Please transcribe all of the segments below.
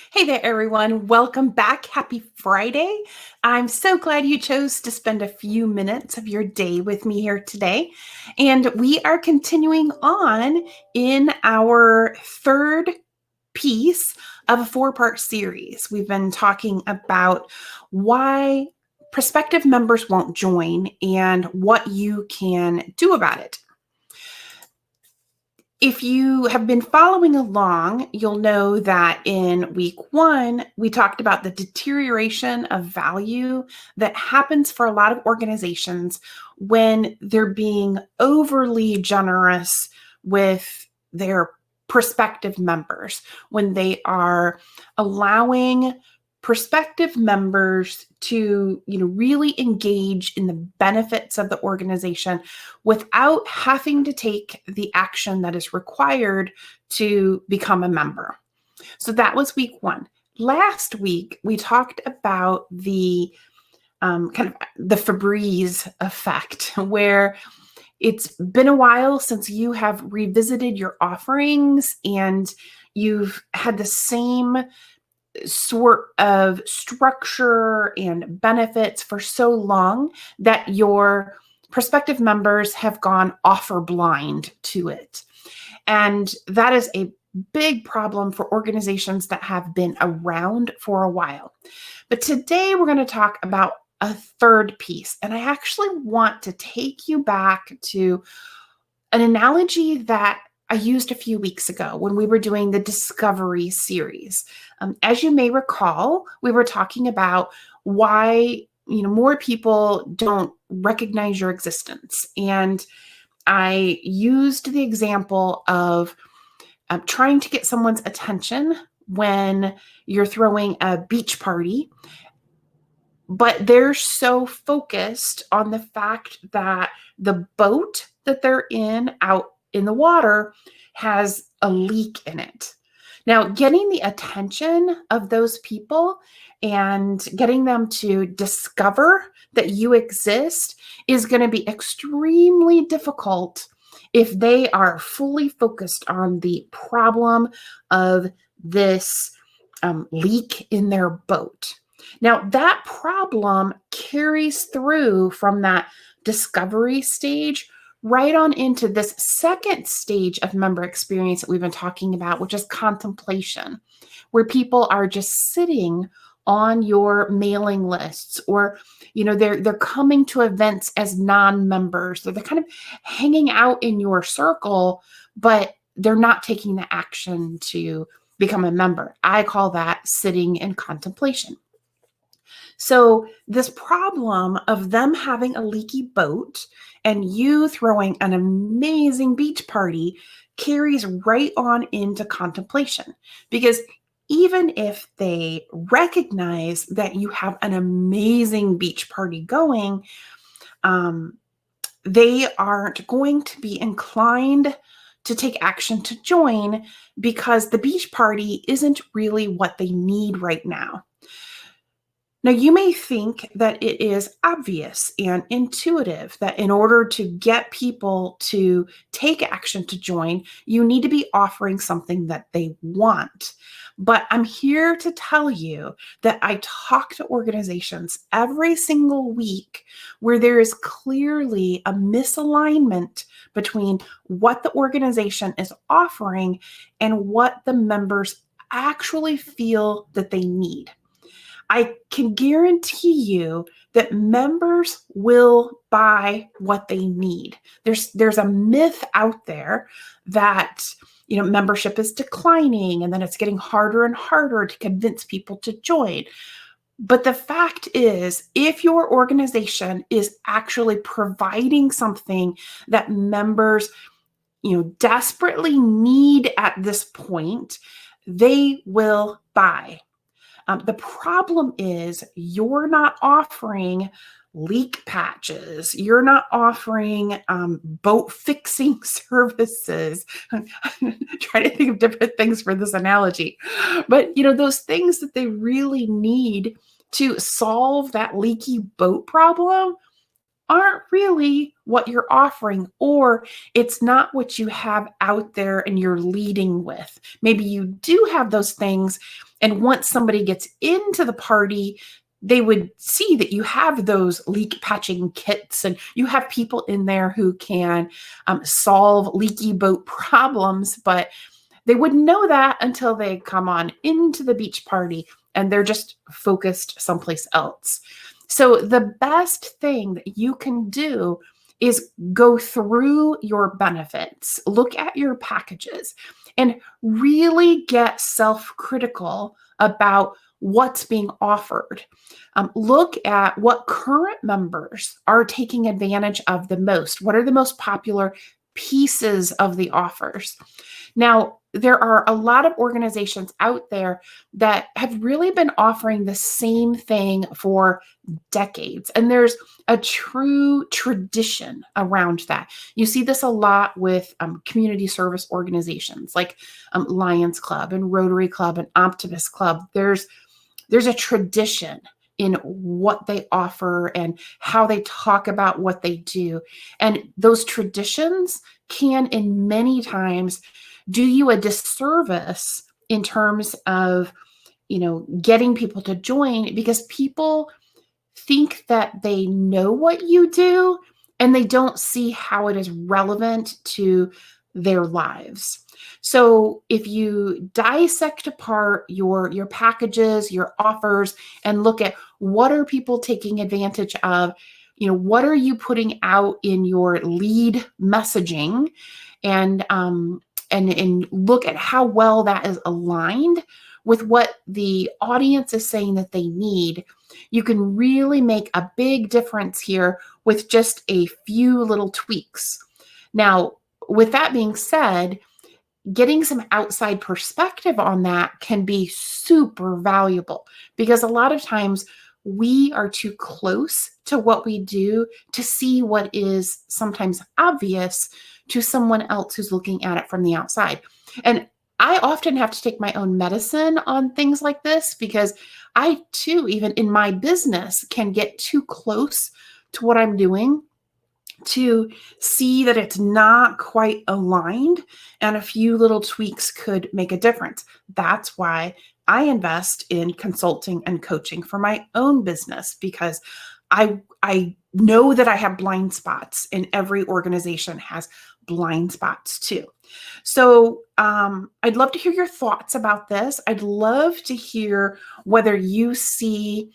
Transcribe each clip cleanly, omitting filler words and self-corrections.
Hey there, everyone. Welcome back. Happy Friday. I'm so glad you chose to spend a few minutes of your day with me here today. And we are continuing on in our third piece of a four-part series. We've been talking about why prospective members won't join and what you can do about it. If you have been following along, you'll know that in week 1, we talked about the deterioration of value that happens for a lot of organizations when they're being overly generous with their prospective members, when they are allowing prospective members to really engage in the benefits of the organization without having to take the action that is required to become a member. So that was week 1. Last week, we talked about the kind of the Febreze effect, where it's been a while since you have revisited your offerings and you've had the same sort of structure and benefits for so long that your prospective members have gone offer blind to it. And that is a big problem for organizations that have been around for a while. But today we're going to talk about a third piece. And I actually want to take you back to an analogy that I used a few weeks ago when we were doing the Discovery series. As you may recall, we were talking about why more people don't recognize your existence. And I used the example of trying to get someone's attention when you're throwing a beach party, but they're so focused on the fact that the boat that they're in out in the water has a leak in it. Now, getting the attention of those people and getting them to discover that you exist is going to be extremely difficult if they are fully focused on the problem of this leak in their boat. Now, that problem carries through from that discovery stage right on into this second stage of member experience that we've been talking about, which is contemplation, where people are just sitting on your mailing lists, or they're coming to events as non-members. So they're kind of hanging out in your circle, but they're not taking the action to become a member. I call that sitting in contemplation. So this problem of them having a leaky boat and you throwing an amazing beach party carries right on into contemplation, because even if they recognize that you have an amazing beach party going, they aren't going to be inclined to take action to join because the beach party isn't really what they need right now. Now, you may think that it is obvious and intuitive that in order to get people to take action to join, you need to be offering something that they want. But I'm here to tell you that I talk to organizations every single week where there is clearly a misalignment between what the organization is offering and what the members actually feel that they need. I can guarantee you that members will buy what they need. There's a myth out there that membership is declining and then it's getting harder and harder to convince people to join. But the fact is, if your organization is actually providing something that members desperately need at this point, they will buy. The problem is you're not offering leak patches. You're not offering boat fixing services. I'm trying to think of different things for this analogy. But, those things that they really need to solve that leaky boat problem aren't really what you're offering, or it's not what you have out there and you're leading with. Maybe you do have those things, and once somebody gets into the party, they would see that you have those leak patching kits and you have people in there who can solve leaky boat problems, but they wouldn't know that until they come on into the beach party and they're just focused someplace else. So the best thing that you can do is go through your benefits, look at your packages, and really get self-critical about what's being offered. Look at what current members are taking advantage of the most. What are the most popular pieces of the offers? Now, there are a lot of organizations out there that have really been offering the same thing for decades, and there's a true tradition around that. You see this a lot with community service organizations like Lions Club and Rotary Club and Optimist Club. There's a tradition in what they offer and how they talk about what they do. And those traditions can, in many times, do you a disservice in terms of, getting people to join, because people think that they know what you do and they don't see how it is relevant to their lives. So if you dissect apart your packages, your offers, and look at what are people taking advantage of, what are you putting out in your lead messaging, and look at how well that is aligned with what the audience is saying that they need, you can really make a big difference here with just a few little tweaks. Now, with that being said, getting some outside perspective on that can be super valuable, because a lot of times we are too close to what we do to see what is sometimes obvious to someone else who's looking at it from the outside. And I often have to take my own medicine on things like this, because I too, even in my business, can get too close to what I'm doing to see that it's not quite aligned, and a few little tweaks could make a difference. That's why I invest in consulting and coaching for my own business, because I know that I have blind spots, and every organization has blind spots too. So I'd love to hear your thoughts about this. I'd love to hear whether you see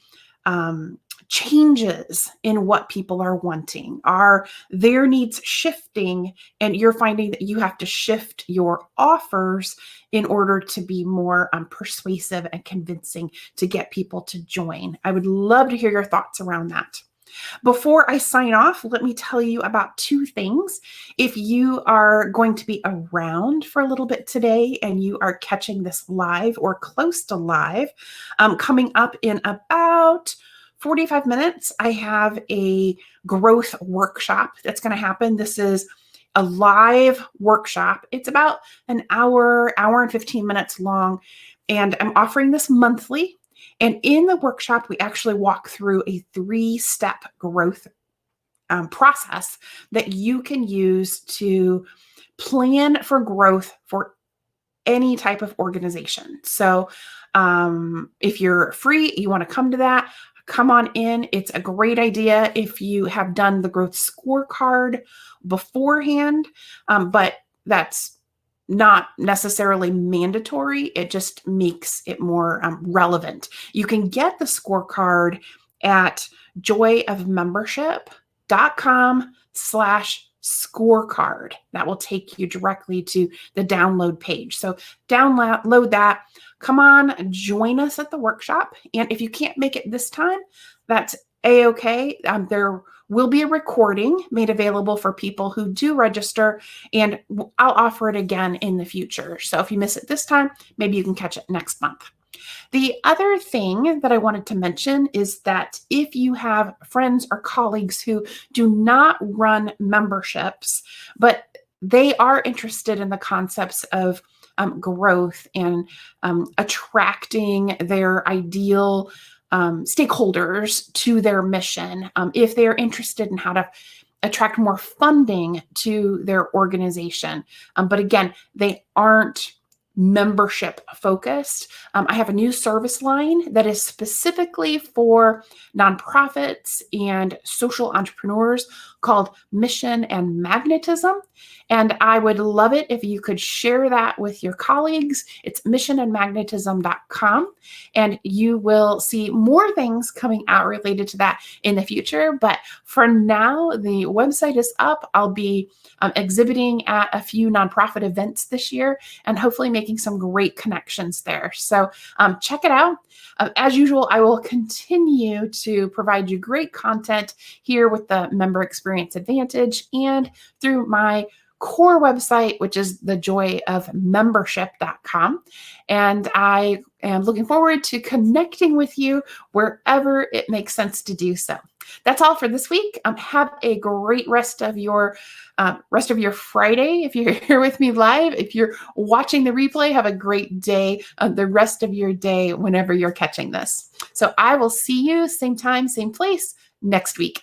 changes in what people are wanting. Are their needs shifting, and you're finding that you have to shift your offers in order to be more persuasive and convincing to get people to join? I would love to hear your thoughts around that. Before I sign off, let me tell you about two things. If you are going to be around for a little bit today and you are catching this live or close to live, coming up in about 45 minutes, I have a growth workshop that's going to happen. This is a live workshop. It's about an hour and 15 minutes long, and I'm offering this monthly. And in the workshop, we actually walk through a 3-step growth process that you can use to plan for growth for any type of organization. So if you're free, you want to come to that, come on in. It's a great idea if you have done the growth scorecard beforehand, but that's not necessarily mandatory. It just makes it more relevant. You can get the scorecard at joyofmembership.com/scorecard. That will take you directly to the download page. So download that. Come on, join us at the workshop. And if you can't make it this time, that's a-okay. There will be a recording made available for people who do register, and I'll offer it again in the future. So if you miss it this time, maybe you can catch it next month. The other thing that I wanted to mention is that if you have friends or colleagues who do not run memberships, but they are interested in the concepts of growth and attracting their ideal stakeholders to their mission, if they're interested in how to attract more funding to their organization. But again, they aren't membership focused. I have a new service line that is specifically for nonprofits and social entrepreneurs called Mission and Magnetism. And I would love it if you could share that with your colleagues. It's missionandmagnetism.com. And you will see more things coming out related to that in the future. But for now, the website is up. I'll be exhibiting at a few nonprofit events this year and hopefully making some great connections there. So check it out. As usual, I will continue to provide you great content here with the Member Experience Advantage and through my core website, which is thejoyofmembership.com. And I am looking forward to connecting with you wherever it makes sense to do so. That's all for this week. Have a great rest of your Friday. If you're here with me live, if you're watching the replay, have a great day, the rest of your day, whenever you're catching this. So I will see you same time, same place next week.